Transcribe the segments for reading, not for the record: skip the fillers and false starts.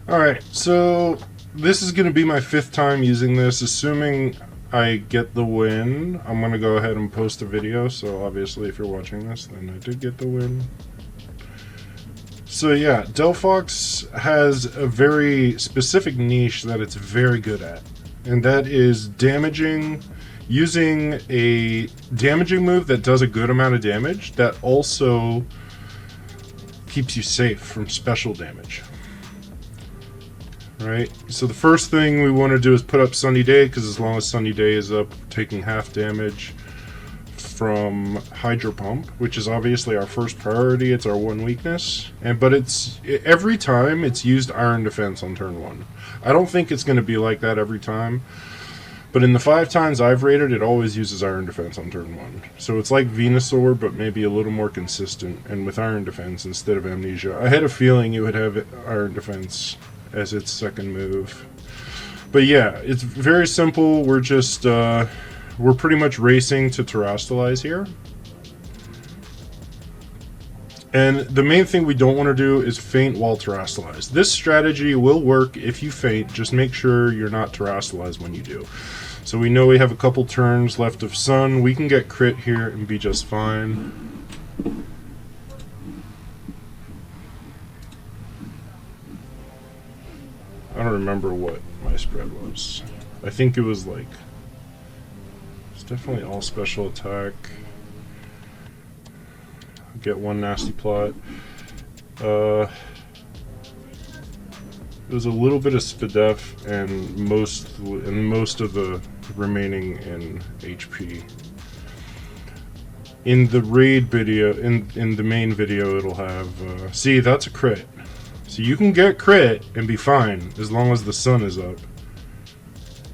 Alright, so this is going to be my 5th time using this. Assuming I get the win, I'm going to go ahead and post a video. So obviously if you're watching this, then I did get the win. So yeah, Delphox has a very specific niche that it's very good at. And that is using a damaging move that does a good amount of damage that also keeps you safe from special damage. Right, so the first thing we want to do is put up Sunny Day, because as long as Sunny Day is up, we're taking half damage from Hydro Pump, which is obviously our first priority. It's our one weakness, but every time it's used Iron Defense on turn 1. I don't think it's going to be like that every time, but in the 5 times I've rated, it always uses Iron Defense on turn 1. So it's like Venusaur, but maybe a little more consistent, and with Iron Defense instead of Amnesia. I had a feeling it would have Iron Defense as its second move. But yeah, it's very simple. We're just we're pretty much racing to Terastalize here. And the main thing we don't want to do is feint while Terastalized. This strategy will work if you feint, just make sure you're not Terastalized when you do. So we know we have a couple turns left of Sun. We can get crit here and be just fine. I don't remember what my spread was. I think it was like... It's definitely all special attack. Get one nasty plot. It was a little bit of Spadef and most of the remaining in HP. In the raid video, in the main video, it'll have... see, that's a crit. So you can get crit and be fine as long as the sun is up.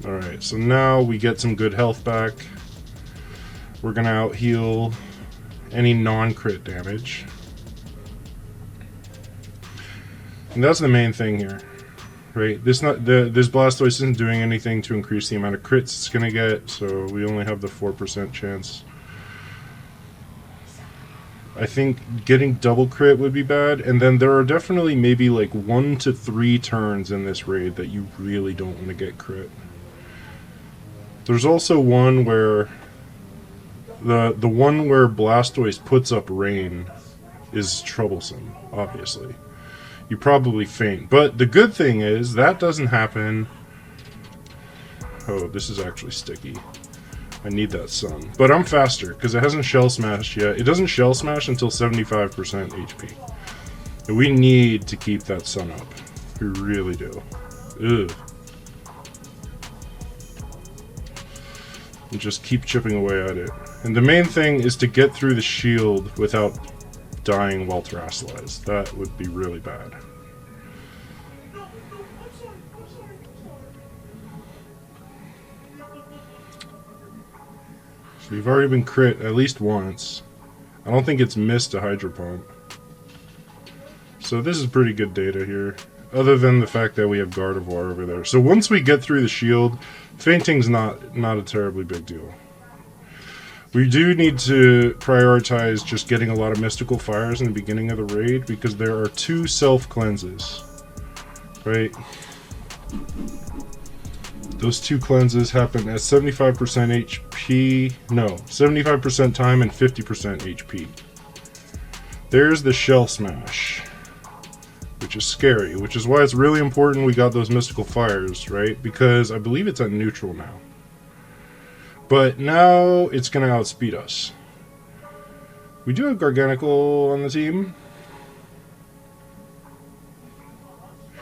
Alright, so now we get some good health back. We're gonna out heal any non-crit damage. And that's the main thing here. Right? This Blastoise isn't doing anything to increase the amount of crits it's gonna get, so we only have the 4% chance. I think getting double crit would be bad, and then there are definitely maybe like 1 to 3 turns in this raid that you really don't want to get crit. There's also one where the one where Blastoise puts up rain is troublesome, obviously. You probably feint, but the good thing is that doesn't happen. Oh, this is actually sticky. I need that sun. But I'm faster, because it hasn't Shell Smashed yet. It doesn't Shell Smash until 75% HP. And we need to keep that sun up. We really do. Ugh. And just keep chipping away at it. And the main thing is to get through the shield without dying while Terastalized. That would be really bad. We've already been crit at least once. I don't think it's missed a Hydro Pump. So this is pretty good data here. Other than the fact that we have Gardevoir over there. So once we get through the shield, fainting's not a terribly big deal. We do need to prioritize just getting a lot of Mystical Fires in the beginning of the raid, because there are 2 self-cleanses. Right? Those 2 cleanses happen at 75% HP, no, 75% time and 50% HP. There's the Shell Smash, which is scary, which is why it's really important we got those Mystical Fires, right? Because I believe it's at neutral now. But now it's going to outspeed us. We do have Garganical on the team.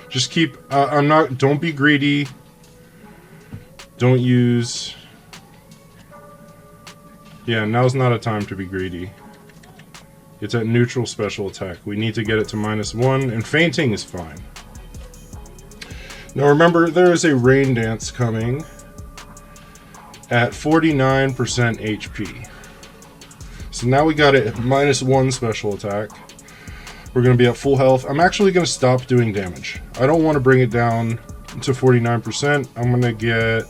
Just keep, don't be greedy. Don't use... Yeah, now's not a time to be greedy. It's at neutral special attack. We need to get it to -1, and fainting is fine. Now remember, there is a Rain Dance coming at 49% HP. So now we got it at -1 special attack. We're going to be at full health. I'm actually going to stop doing damage. I don't want to bring it down to 49%. I'm going to get...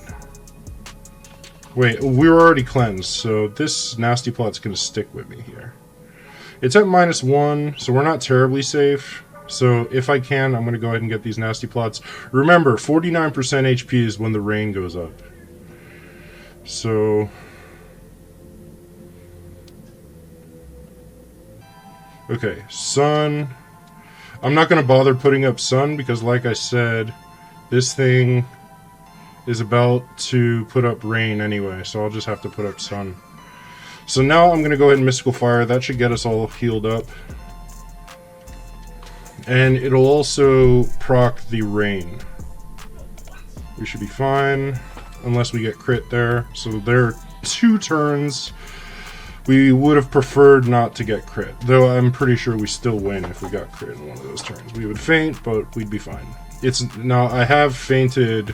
Wait, we were already cleansed, so this nasty plot's going to stick with me here. It's at -1, so we're not terribly safe. So if I can, I'm going to go ahead and get these nasty plots. Remember, 49% HP is when the rain goes up. So... okay, sun. I'm not going to bother putting up sun because, like I said, this thing is about to put up rain anyway, so I'll just have to put up sun. So now I'm going to go ahead and Mystical Fire. That should get us all healed up. And it'll also proc the rain. We should be fine, unless we get crit there. So there are 2 turns. We would have preferred not to get crit, though I'm pretty sure we still win if we got crit in one of those turns. We would faint, but we'd be fine. Now, I have fainted,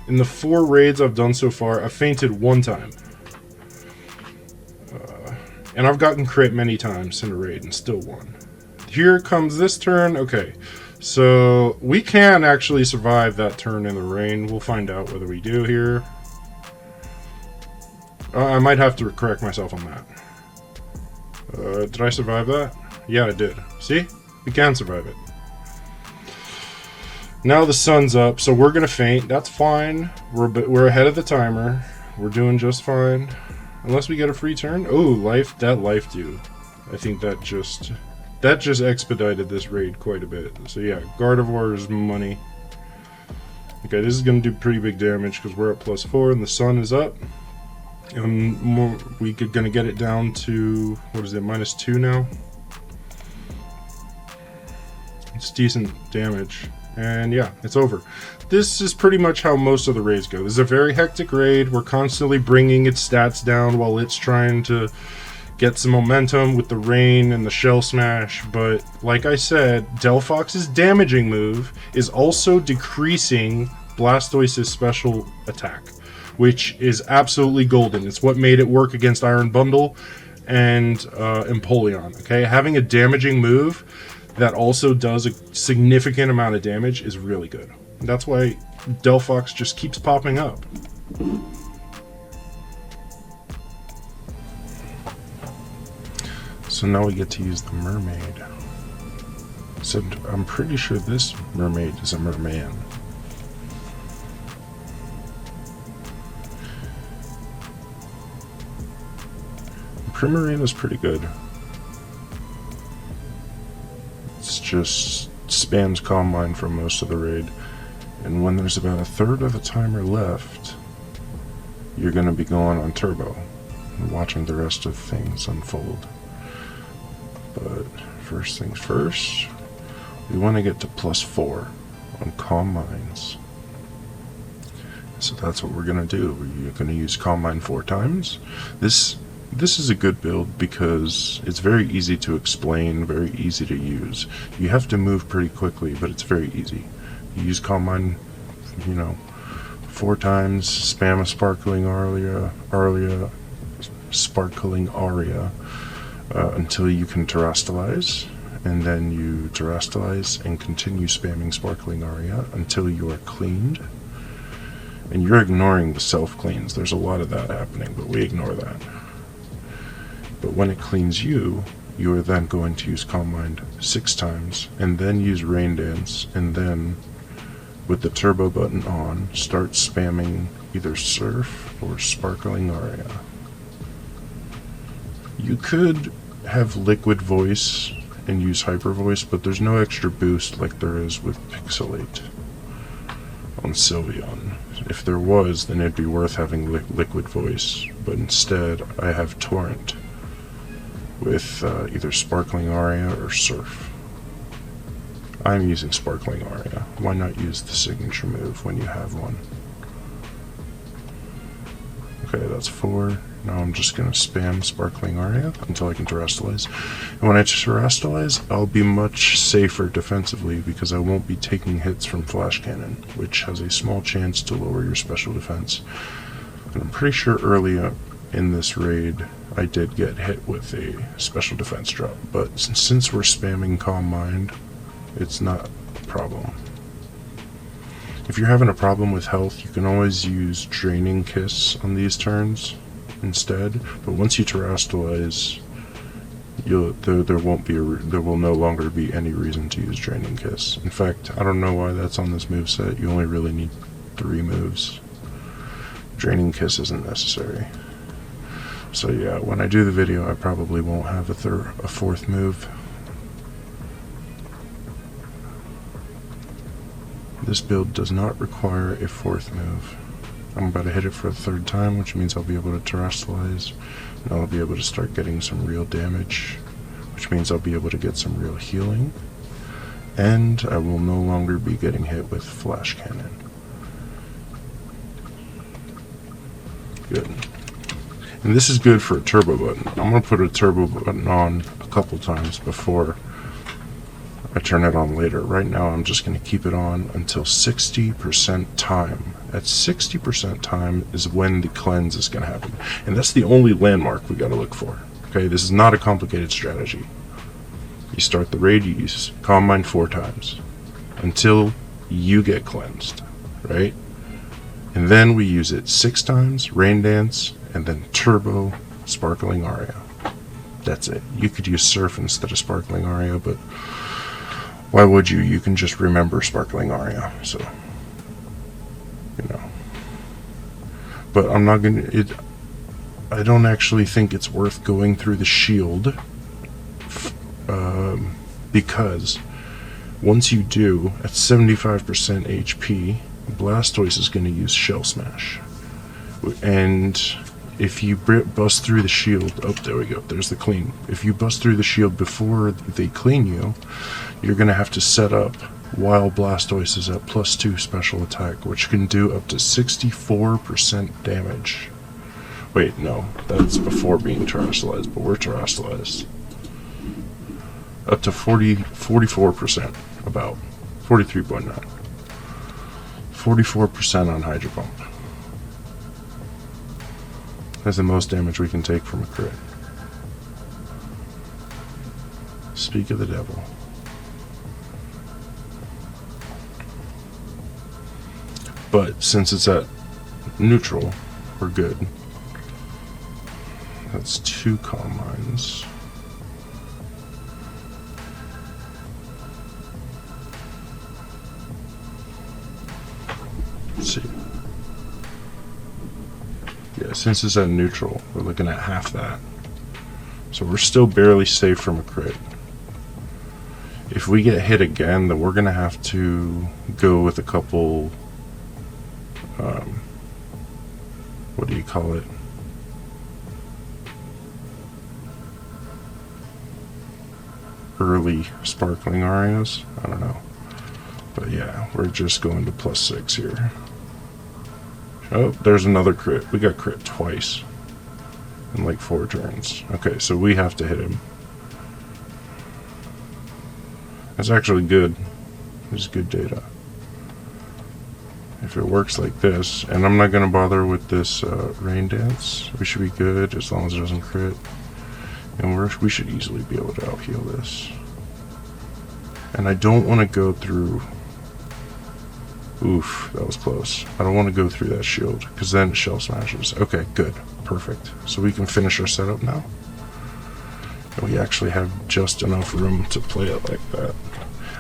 in the 4 raids I've done so far, I've fainted 1 time. And I've gotten crit many times in a raid and still won. Here comes this turn. Okay, so we can actually survive that turn in the rain. We'll find out whether we do here. I might have to correct myself on that. Did I survive that? Yeah, I did. See? We can survive it. Now the sun's up, so we're gonna faint. That's fine. We're ahead of the timer. We're doing just fine. Unless we get a free turn. Oh, life. That life do. I think that just expedited this raid quite a bit. So yeah, Gardevoir's money. Okay, this is gonna do pretty big damage because we're at +4 and the sun is up. And we could gonna get it down to, what is it, -2 now? It's decent damage. And yeah, it's over. This is pretty much how most of the raids go. This is a very hectic raid. We're constantly bringing its stats down while it's trying to get some momentum with the rain and the shell smash. But like I said, Delphox's damaging move is also decreasing Blastoise's special attack, which is absolutely golden. It's what made it work against Iron Bundle and Empoleon. Okay, having a damaging move that also does a significant amount of damage is really good. That's why Delphox just keeps popping up. So now we get to use the mermaid. So I'm pretty sure this mermaid is a merman. Primarina is pretty good. It's just spams Calm Mind for most of the raid. And when there's about 1/3 of the timer left, you're going to be going on turbo and watching the rest of things unfold. But first things first, we want to get to +4 on Calm Minds. So that's what we're going to do. We're going to use Calm Mind 4 times. This is a good build because it's very easy to explain, very easy to use. You have to move pretty quickly, but it's very easy. You use Calm Mind, 4 times, spam a Sparkling Aria, until you can Terrastalize, and then you Terrastalize and continue spamming Sparkling Aria until you are cleaned. And you're ignoring the self-cleans. There's a lot of that happening, but we ignore that. But when it cleans you, you are then going to use Calm Mind 6 times, and then use Rain Dance, and then, with the turbo button on, start spamming either Surf or Sparkling Aria. You could have Liquid Voice and use Hyper Voice, but there's no extra boost like there is with Pixelate on Sylveon. If there was, then it'd be worth having Liquid Voice, but instead I have Torrent with either Sparkling Aria or Surf. I'm using Sparkling Aria. Why not use the signature move when you have one? Okay, that's 4. Now I'm just going to spam Sparkling Aria until I can Terrastalize. And when I Terrastalize, I'll be much safer defensively because I won't be taking hits from Flash Cannon, which has a small chance to lower your special defense. And I'm pretty sure early in this raid, I did get hit with a special defense drop, but since we're spamming Calm Mind, it's not a problem. If you're having a problem with health, you can always use Draining Kiss on these turns instead, but once you Terrastalize, there will no longer be any reason to use Draining Kiss. In fact, I don't know why that's on this moveset. You only really need 3 moves. Draining Kiss isn't necessary. So yeah, when I do the video, I probably won't have a 4th move. This build does not require a 4th move. I'm about to hit it for a 3rd time, which means I'll be able to Terrestrialize, and I'll be able to start getting some real damage, which means I'll be able to get some real healing, and I will no longer be getting hit with Flash Cannon. Good. And this is good for a turbo button. I'm going to put a turbo button on a couple times before I turn it on later. Right now I'm just going to keep it on until 60% time. At 60% time is when the cleanse is going to happen. And that's the only landmark we got to look for. Okay, this is not a complicated strategy. You start the raid, you use Calm Mind 4 times until you get cleansed, right? And then we use it 6 times, Rain Dance, and then Turbo, Sparkling Aria. That's it. You could use Surf instead of Sparkling Aria, but why would you? You can just remember Sparkling Aria, so, you know. But I'm not gonna, I don't actually think it's worth going through the shield, because once you do, at 75% HP, Blastoise is going to use Shell Smash. And if you bust through the shield, oh, there we go, there's the clean. If you bust through the shield before they clean you, you're going to have to set up while Blastoise is at +2 special attack, which can do up to 64% damage. Wait, no, that's before being terrestrialized, but we're terrestrialized. Up to 44%, about 43.9. 44% on Hydro Pump. That's the most damage we can take from a crit. Speak of the devil. But since it's at neutral, we're good. That's 2 Calm Minds. Let's see. Yeah, since it's at neutral, we're looking at half that. So we're still barely safe from a crit. If we get hit again, then we're going to have to go with a couple, what do you call it? Early Sparkling Arias? I don't know. But yeah, we're just going to +6 here. Oh, there's another crit. We got crit twice in like 4 turns. Okay, so we have to hit him. That's actually good. It's good data. If it works like this, and I'm not going to bother with this Rain Dance, we should be good as long as it doesn't crit. And we should easily be able to out-heal this. And I don't want to go through... Oof, that was close. I don't want to go through that shield, because then it Shell Smashes. Okay, good. Perfect. So we can finish our setup now. And we actually have just enough room to play it like that.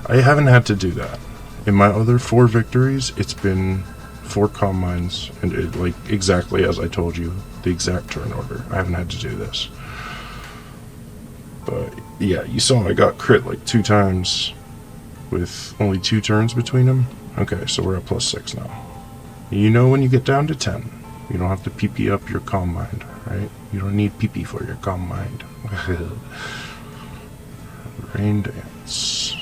I haven't had to do that. In my other 4 victories, it's been 4 Calm Minds, and it, like, exactly as I told you, the exact turn order. I haven't had to do this. But, yeah, you saw I got crit like 2 times with only 2 turns between them. Okay, so we're at +6 now. You know when you get down to 10, you don't have to PP up your Calm Mind, right? You don't need PP for your Calm Mind. Rain Dance.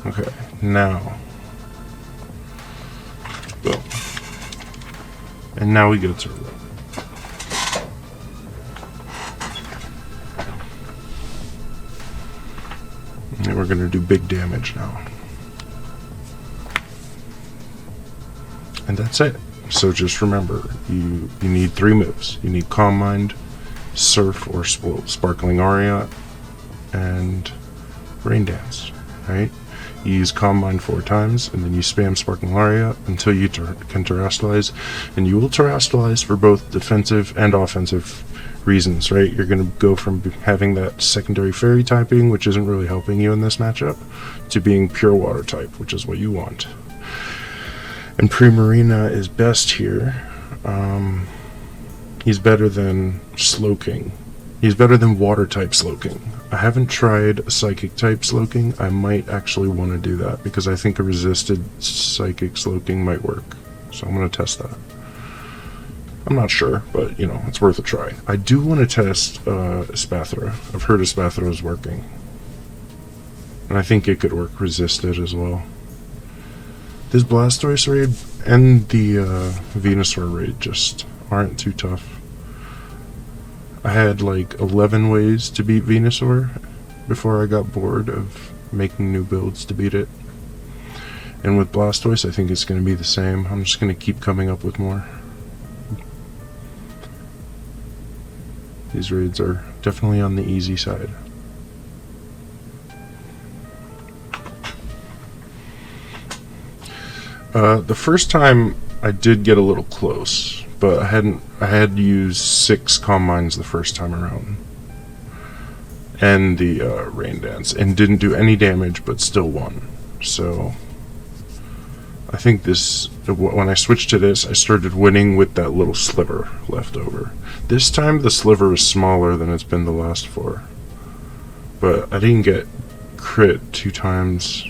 Okay, now. Boom. And now we go to Turbo. And we're going to do big damage now. And that's it. So just remember, you need 3 moves. You need Calm Mind, Surf or Sparkling Aria, and Rain Dance, right? You use Calm Mind 4 times, and then you spam Sparkling Aria until you can Terrestrialize, and you will Terrestrialize for both defensive and offensive reasons, right? You're going to go from having that secondary fairy typing, which isn't really helping you in this matchup, to being pure water type, which is what you want. And Primarina is best here. He's better than Slowking. He's better than water type Slowking. I haven't tried psychic type Slowking. I might actually want to do that because I think a resisted psychic Slowking might work. So I'm going to test that. I'm not sure, but you know, it's worth a try. I do want to test Spathra. I've heard Spathra is working. And I think it could work resisted as well. This Blastoise raid and the Venusaur raid just aren't too tough. I had like 11 ways to beat Venusaur before I got bored of making new builds to beat it. And with Blastoise, I think it's going to be the same. I'm just going to keep coming up with more. These raids are definitely on the easy side. The first time I did get a little close, but I had used 6 Calm Minds the first time around. And the Rain Dance, and didn't do any damage, but still won. So I think this, when I switched to this, I started winning with that little sliver left over. This time the sliver is smaller than it's been the last 4. But I didn't get crit 2 times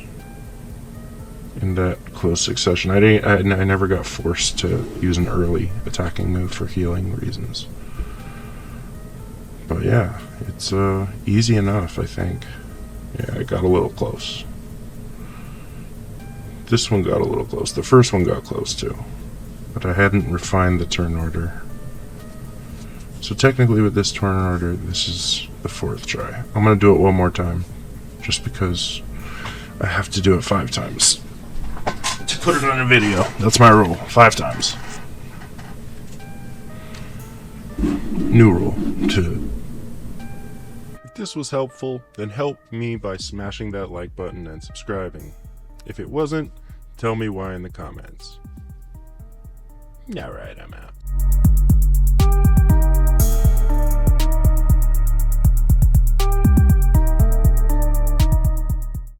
in that close succession. I never got forced to use an early attacking move for healing reasons. But yeah, it's easy enough, I think. Yeah, I got a little close. This one got a little close. The first one got close too. But I hadn't refined the turn order. So technically with this turn order, this is the 4th try. I'm going to do it one more time. Just because I have to do it 5 times. To put it on a video. That's my rule. 5 times. New rule. If this was helpful, then help me by smashing that like button and subscribing. If it wasn't, tell me why in the comments. Alright, I'm out.